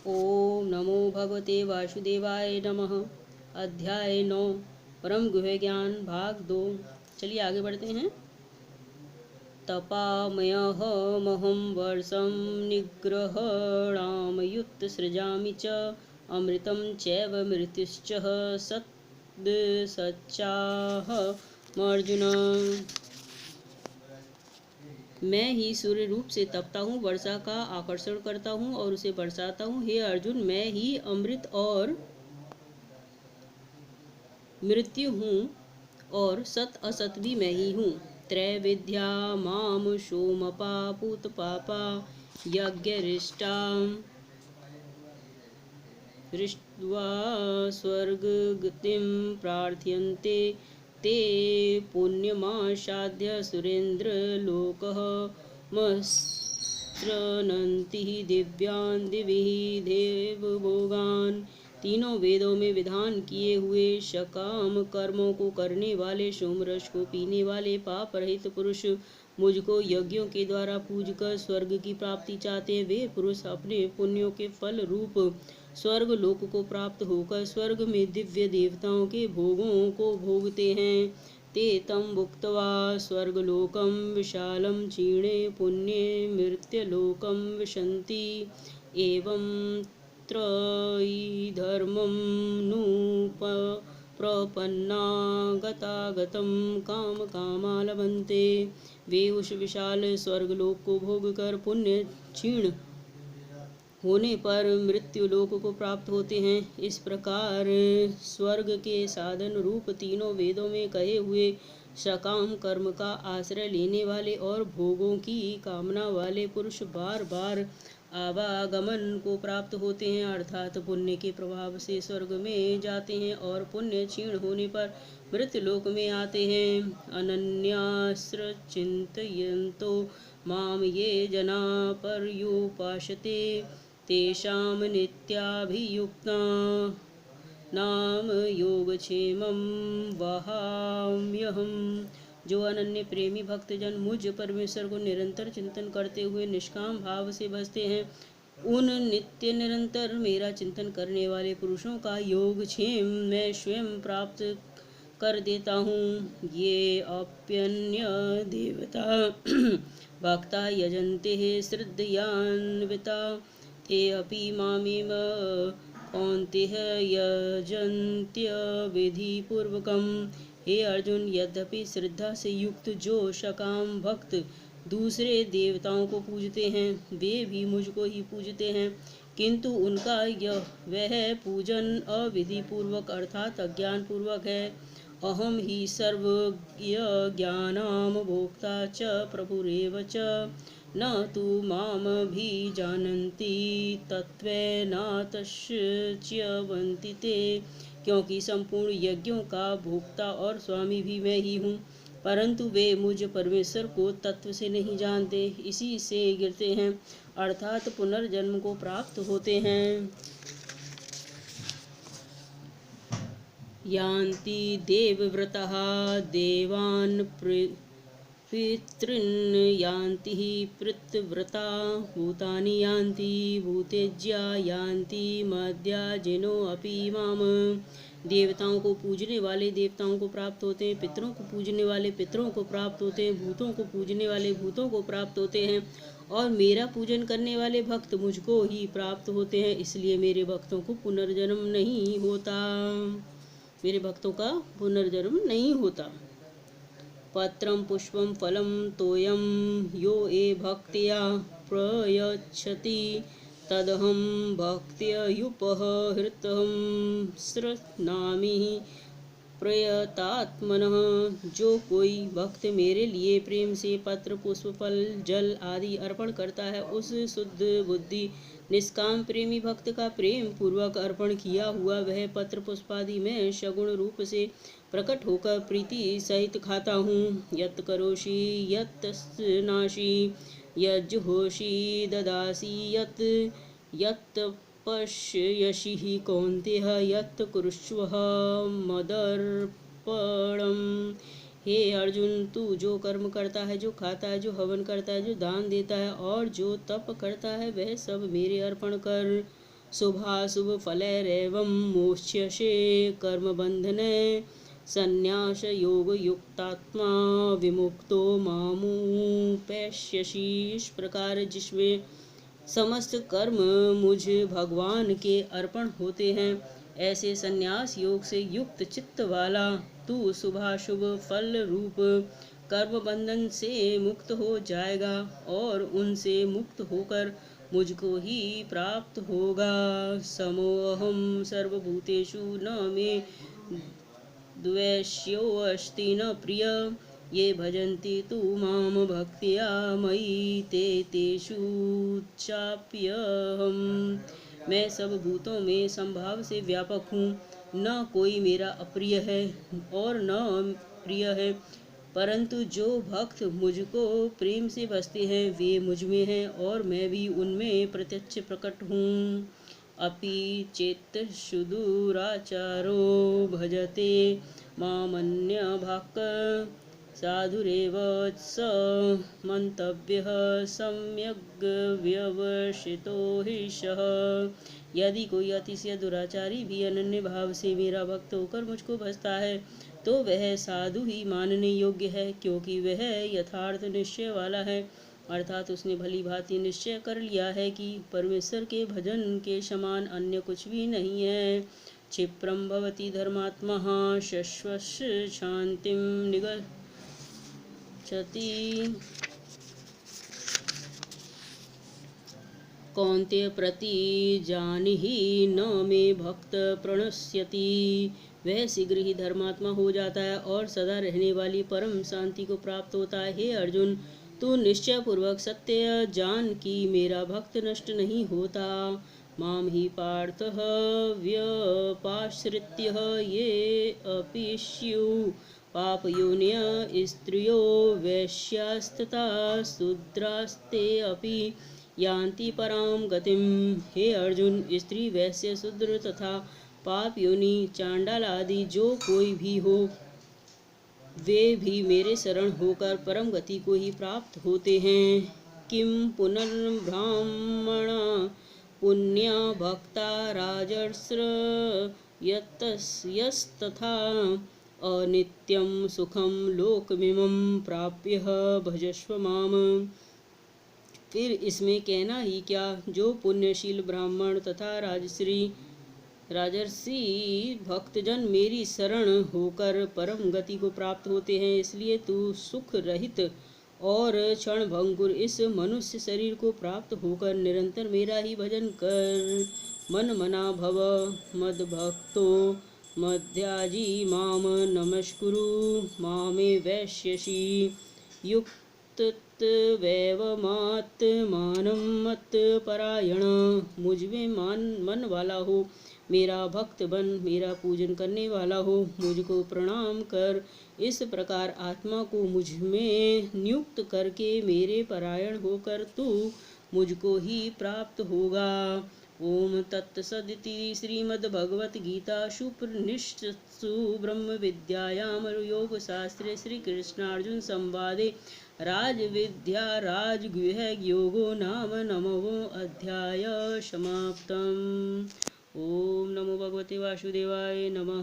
ओम नमो भगवते वासुदेवाय नमः। अध्याय 9 परम गुह्य ज्ञान भाग 2। चलिए आगे बढ़ते हैं। तपामयहमहं वर्षं निग्रहणामयुत्सृजामि च अमृतं चैव मृत्युश्च सच्चाहमर्जुन। मैं ही सूर्य रूप से तपता हूँ, वर्षा का आकर्षण करता हूँ और उसे बरसाता हूँ। हे अर्जुन, मैं ही अमृत और मृत्यु हूँ और सत असत भी मैं ही हूँ। त्रैविद्या माम सोमपा पूत पापा यज्ञरिष्टा हृष्ट्वा स्वर्गगतिं प्रार्थयन्ते ते पुण्यमासाद्य सुरेन्द्रलोकः मसृणन्ति दिव्यान् दिवि देवभोगान्। तीनों वेदों में विधान किए हुए सकाम कर्मों को करने वाले, सोमरस को पीने वाले पाप रहित पुरुष मुझको यज्ञों के द्वारा पूजकर स्वर्ग की प्राप्ति चाहते। वे पुरुष अपने पुण्यों के फल रूप स्वर्ग लोक को प्राप्त होकर स्वर्ग में दिव्य देवताओं के भोगों को भोगते हैं। ते तम भुक्त्वा स्वर्गलोकं विशालं क्षीणे पुण्ये मृत्युलोकं विशन्ति। एवं त्रयीधर्मं नु प्रपन्ना गतागतं काम कामा लभन्ते। वे उस विशाल स्वर्गलोक को भोग कर पुण्य क्षीण होने पर मृत्युलोक को प्राप्त होते हैं। इस प्रकार स्वर्ग के साधन रूप तीनों वेदों में कहे हुए सकाम कर्म का आश्रय लेने वाले और भोगों की कामना वाले पुरुष बार बार आवागमन को प्राप्त होते हैं, अर्थात पुण्य के प्रभाव से स्वर्ग में जाते हैं और पुण्य क्षीण होने पर मृत्युलोक में आते हैं। अनन्यास्त्र चिन्तयन्तो माम ये जना पर्युपासते तेषां नित्याभियुक्ता नाम योगक्षेमं वहाम्यहम्। जो अनन्य प्रेमी भक्तजन मुझ परमेश्वर को निरंतर चिंतन करते हुए निष्काम भाव से भजते हैं, उन नित्य निरंतर मेरा चिंतन करने वाले पुरुषों का योगक्षेम मैं स्वयं प्राप्त कर देता हूँ। ये अप्यन्य देवता भक्ता यजन्ते श्रद्धयान्विता ते अपि मामेव कौन्तेय यजन्त्य विधिपूर्वकम्। हे अर्जुन, यद्यपि श्रद्धा से युक्त जो सकाम भक्त दूसरे देवताओं को पूजते हैं, वे भी मुझको ही पूजते हैं, किंतु उनका वह पूजन अविधि पूर्वक अर्थात अज्ञान पूर्वक है। अहम ही सर्वज्ञ ज्ञानाम भोक्ता च प्रभुरेव च न तु माम भी जानन्ति तत्त्वेनातश्च्यवन्ति ते। क्योंकि संपूर्ण यज्ञों का भोक्ता और स्वामी भी मैं ही हूँ, परंतु वे मुझ परमेश्वर को तत्व से नहीं जानते, इसी से गिरते हैं अर्थात पुनर्जन्म को प्राप्त होते हैं। यान्ति देवव्रतः देवान् पितॄन् यान्ति पितृव्रता भूतानि यान्ति भूतेज्या यान्ति मद्याजिनो अपि माम। देवताओं को पूजने वाले देवताओं को प्राप्त होते हैं, पितरों को पूजने वाले पितरों को प्राप्त होते हैं, भूतों को पूजने वाले भूतों को प्राप्त होते हैं और मेरा पूजन करने वाले भक्त मुझको ही प्राप्त होते हैं। इसलिए मेरे भक्तों को पुनर्जन्म नहीं होता, मेरे भक्तों का पुनर्जन्म नहीं होता। पत्रं पुष्पं फलं तोयं यो ए भक्त्या प्रयच्छति तदहं भक्त्युपहृतं सृणामि प्रयतात्मनः। जो कोई भक्त मेरे लिए प्रेम से पत्र पुष्प फल जल आदि अर्पण करता है, उस शुद्ध बुद्धि निष्काम प्रेमी भक्त का प्रेम पूर्वक अर्पण किया हुआ वह पत्र पुष्पादि में सगुण रूप से प्रकट होकर प्रीति सहित खाता हूँ। यत् करोषि यत् स्नासि यज्जुहोषि ददासि यत् पश्यसि कौन्तेय यत् कुरुष्व मदर्पणम्। हे अर्जुन, तू जो कर्म करता है, जो खाता है, जो हवन करता है, जो दान देता है और जो तप करता है, वह सब मेरे अर्पण कर। शुभाशुभ फलैरेवं मोक्ष्यसे कर्मबन्धने संन्यास योग युक्तात्मा विमुक्तो मामुपैष्यसि। इस प्रकार जिसमें समस्त कर्म मुझ भगवान के अर्पण होते हैं, ऐसे संन्यास योग से युक्त चित्त वाला तू शुभाशुभ फल रूप कर्म बंधन से मुक्त हो जाएगा और उनसे मुक्त होकर मुझको ही प्राप्त होगा। समोऽहं सर्वभूतेषु न मे द्वेष्योऽस्ति न प्रिय ये भजन्ति तु मां भक्त्या मयि ते तेषु चाप्यहम्। मैं सब भूतों में संभाव से व्यापक हूँ, न कोई मेरा अप्रिय है और न प्रिय है, परंतु जो भक्त मुझको प्रेम से भजते हैं वे मुझ में हैं और मैं भी उनमें प्रत्यक्ष प्रकट हूँ। अपि चेत् सुदूराचारो भजते मामन्यभाक् साधुरेव स मंतव्यः सम्यग् व्यवसितो हि सः। यदि कोई अतिशय दुराचारी भी अनन्य भाव से मेरा भक्त होकर मुझको भजता है तो वह साधु ही मानने योग्य है, क्योंकि वह यथार्थ निश्चय वाला है, अर्थात उसने भली भांति निश्चय कर लिया है कि परमेश्वर के भजन के समान अन्य कुछ भी नहीं है। क्षिप्रं भवति धर्मात्मा शश्वत् शांतिं निगच्छति। कौन्तेय प्रति जानिहि न मे भक्त प्रणश्यति। वह शीघ्र ही धर्मात्मा हो जाता है और सदा रहने वाली परम शांति को प्राप्त होता है। हे अर्जुन, तू निश्चय पूर्वक सत्य जान कि मेरा भक्त नष्ट नहीं होता। माम ही पार्थः व्यपाश्रित्य ये अपि स्युः पापयोनयः स्त्रियो वैश्यास्तथा शूद्रास्ते अपि यान्ति पराम गतिम। हे अर्जुन, स्त्री वैश्य शूद्र तथा पाप योनि चांडाल आदि जो कोई भी हो वे भी मेरे शरण होकर परम गति को ही प्राप्त होते हैं। किम पुनर्ब्राह्मण पुण्य भक्ता राजर्षि यस्तथा अनित्यं सुखम लोकमिमं प्राप्य भजस्व माम। फिर इसमें कहना ही क्या, जो पुण्यशील ब्राह्मण तथा राजर्षि भक्तजन मेरी शरण होकर परम गति को प्राप्त होते हैं, इसलिए तू सुख रहित और क्षण भंगुर इस मनुष्य शरीर को प्राप्त होकर निरंतर मेरा ही भजन कर। मन मना भव मद भक्तो मध्याजी माम नमस्कुरु मामे वैश्यसि युक्त वैवमात्मानं मत्परायण। मुझ में मन वाला हो, मेरा भक्त बन, मेरा पूजन करने वाला हो, मुझको प्रणाम कर। इस प्रकार आत्मा को मुझ में नियुक्त करके मेरे परायण होकर तू मुझको ही प्राप्त होगा। ओम तत्सदिति श्रीमद्भगवद्गीतासु उपनिषत्सु ब्रह्म विद्यायां योग शास्त्रे श्री कृष्णार्जुन संवादे राजविद्या राजगुह्य योगो नाम नवमो अध्याय समाप्तम्। ओम नमो भगवते वासुदेवाय नमः।